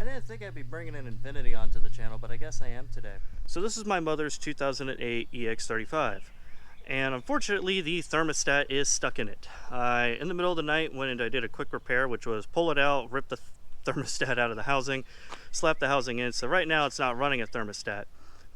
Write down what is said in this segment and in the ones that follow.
I didn't think I'd be bringing an Infiniti onto the channel, but I guess I am today. So this is my mother's 2008 EX35. And unfortunately, the thermostat is stuck in it. In the middle of the night, went and I did a quick repair, which was pull it out, rip the thermostat out of the housing, slap the housing in. So right now it's not running a thermostat.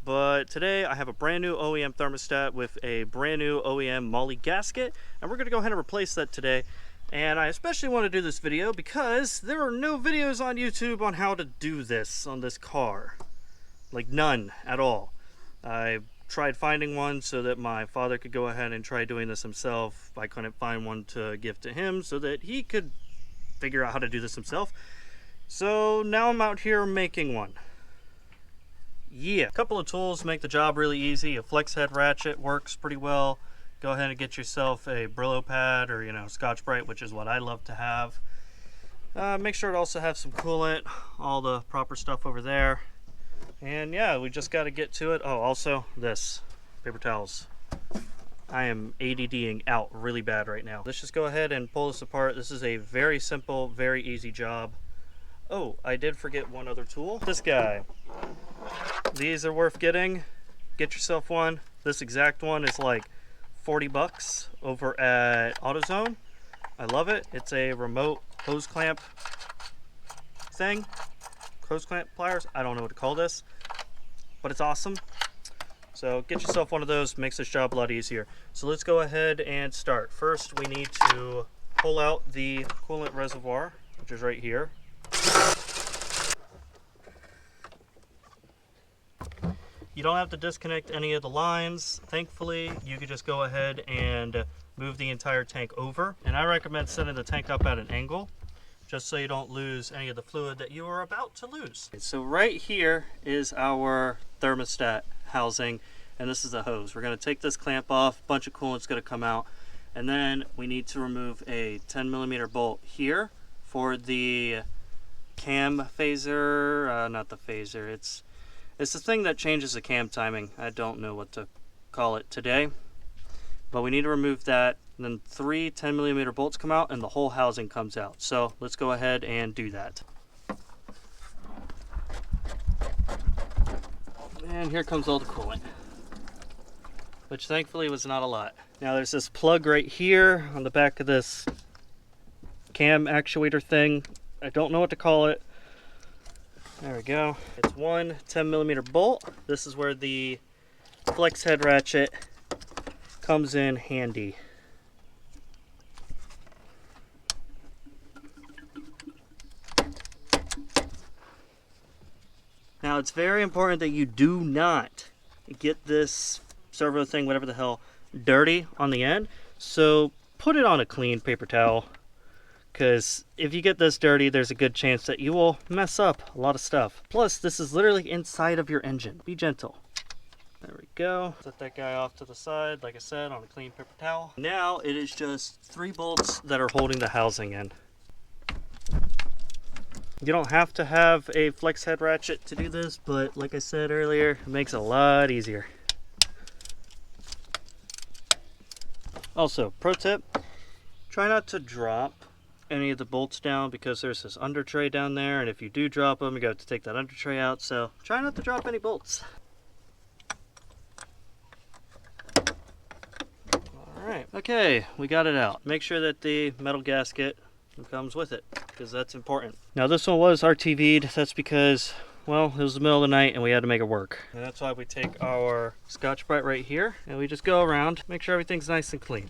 But today I have a brand new OEM thermostat with a brand new OEM Molly gasket, and we're going to go ahead and replace that today. And I especially want to do this video because there are no videos on YouTube on how to do this on this car. Like none at all. I tried finding one so that my father could go ahead and try doing this himself. I couldn't find one to give to him so that he could figure out how to do this himself. So now I'm out here making one. Yeah, a couple of tools make the job really easy. A flex head ratchet works pretty well. Go ahead and get yourself a Brillo pad or, Scotch-Brite, which is what I love to have. Make sure to also have some coolant, all the proper stuff over there. And yeah, we just got to get to it. Oh, also this, paper towels. I am ADDing out really bad right now. Let's just go ahead and pull this apart. This is a very simple, very easy job. Oh, I did forget one other tool. This guy. These are worth getting. Get yourself one. This exact one is like 40 bucks over at AutoZone. I love it. It's a remote hose clamp thing. Hose clamp pliers. I don't know what to call this, but it's awesome. So get yourself one of those. Makes this job a lot easier. So let's go ahead and start. First, we need to pull out the coolant reservoir, which is right here. You don't have to disconnect any of the lines. Thankfully, you can just go ahead and move the entire tank over. And I recommend setting the tank up at an angle, just so you don't lose any of the fluid that you are about to lose. So right here is our thermostat housing, and this is the hose. We're gonna take this clamp off, a bunch of coolant's gonna come out, and then we need to remove a 10mm bolt here for the cam phaser, not the phaser, it's the thing that changes the cam timing. I don't know what to call it today, but we need to remove that. And then 3 10mm bolts come out and the whole housing comes out. So let's go ahead and do that. And here comes all the coolant, which thankfully was not a lot. Now there's this plug right here on the back of this cam actuator thing. I don't know what to call it. There we go. It's one 10mm bolt. This is where the flex head ratchet comes in handy. Now it's very important that you do not get this servo thing, whatever the hell, dirty on the end. So put it on a clean paper towel, because if you get this dirty, there's a good chance that you will mess up a lot of stuff. Plus, this is literally inside of your engine. Be gentle. There we go. Set that guy off to the side, like I said, on a clean paper towel. Now it is just 3 bolts that are holding the housing in. You don't have to have a flex head ratchet to do this, but like I said earlier, it makes it a lot easier. Also, pro tip, try not to drop any of the bolts down because there's this under tray down there, and if you do drop them, you got to take that under tray out, so try not to drop any bolts. Alright, okay, we got it out. Make sure that the metal gasket comes with it, because that's important. Now this one was RTV'd. That's because, well, it was the middle of the night and we had to make it work. And that's why we take our Scotch-Brite right here and we just go around, make sure everything's nice and clean.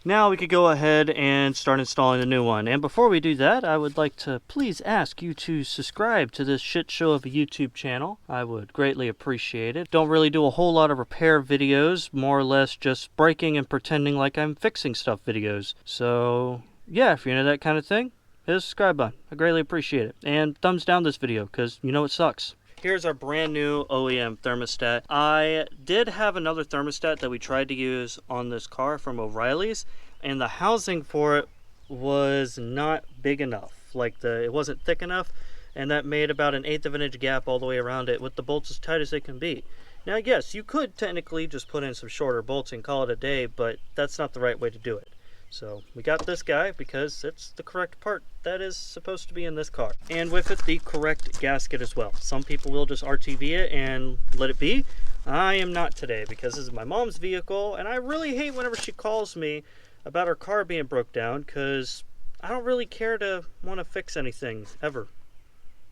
Now we could go ahead and start installing the new one. And before we do that, I would like to please ask you to subscribe to this shit show of a YouTube channel. I would greatly appreciate it. Don't really do a whole lot of repair videos, more or less just breaking and pretending like I'm fixing stuff videos. So yeah, if you're into that kind of thing, hit the subscribe button. I greatly appreciate it. And thumbs down this video, because you know it sucks. Here's our brand new OEM thermostat. I did have another thermostat that we tried to use on this car from O'Reilly's, and the housing for it was not big enough. Like it wasn't thick enough, and that made about an 1/8 of an inch gap all the way around it with the bolts as tight as they can be. Now yes, you could technically just put in some shorter bolts and call it a day, but that's not the right way to do it. So we got this guy because it's the correct part that is supposed to be in this car. And with it, the correct gasket as well. Some people will just RTV it and let it be. I am not today because this is my mom's vehicle, and I really hate whenever she calls me about her car being broke down, because I don't really care to want to fix anything ever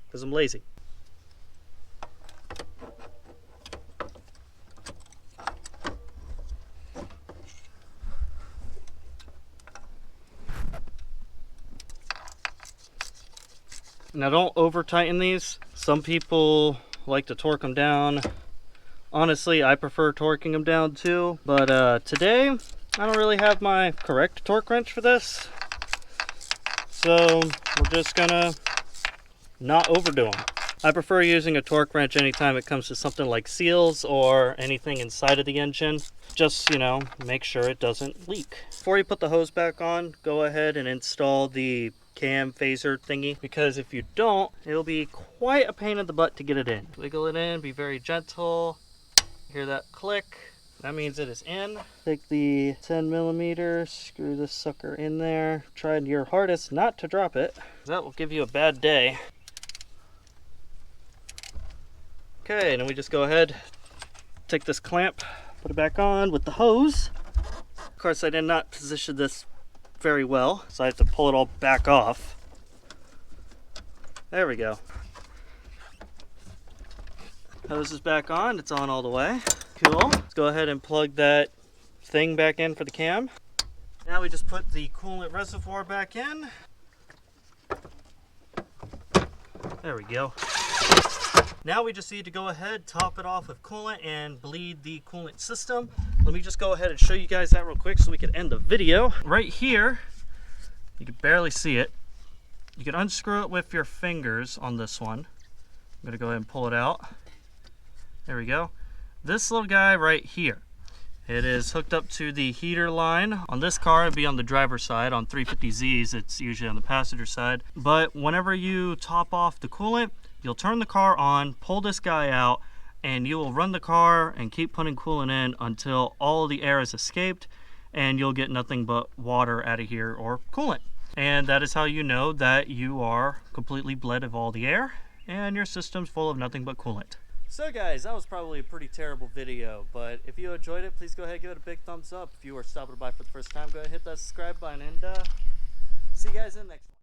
because I'm lazy. Now don't over tighten these. Some people like to torque them down. Honestly, I prefer torquing them down too, but today I don't really have my correct torque wrench for this. So we're just gonna not overdo them. I prefer using a torque wrench anytime it comes to something like seals or anything inside of the engine. Just, make sure it doesn't leak. Before you put the hose back on, go ahead and install the cam phaser thingy, because if you don't, it'll be quite a pain in the butt to get it in. Wiggle it in, be very gentle. Hear that click? That means it is in. Take the 10mm, screw this sucker in there. Try your hardest not to drop it. That will give you a bad day. Okay, and then we just go ahead, take this clamp, put it back on with the hose. Of course, I did not position this very well, so I have to pull it all back off. There we go. Hose is back on, it's on all the way. Cool. Let's go ahead and plug that thing back in for the cam. Now we just put the coolant reservoir back in. There we go. Now we just need to go ahead, top it off with coolant and bleed the coolant system. Let me just go ahead and show you guys that real quick so we can end the video. Right here, you can barely see it. You can unscrew it with your fingers on this one. I'm gonna go ahead and pull it out. There we go. This little guy right here, it is hooked up to the heater line. On this car, it'd be on the driver's side. On 350Zs, it's usually on the passenger side. But whenever you top off the coolant, you'll turn the car on, pull this guy out, and you will run the car and keep putting coolant in until all the air is escaped, and you'll get nothing but water out of here or coolant. And that is how you know that you are completely bled of all the air and your system's full of nothing but coolant. So guys, that was probably a pretty terrible video, but if you enjoyed it, please go ahead and give it a big thumbs up. If you are stopping by for the first time, go ahead and hit that subscribe button, and see you guys in the next one.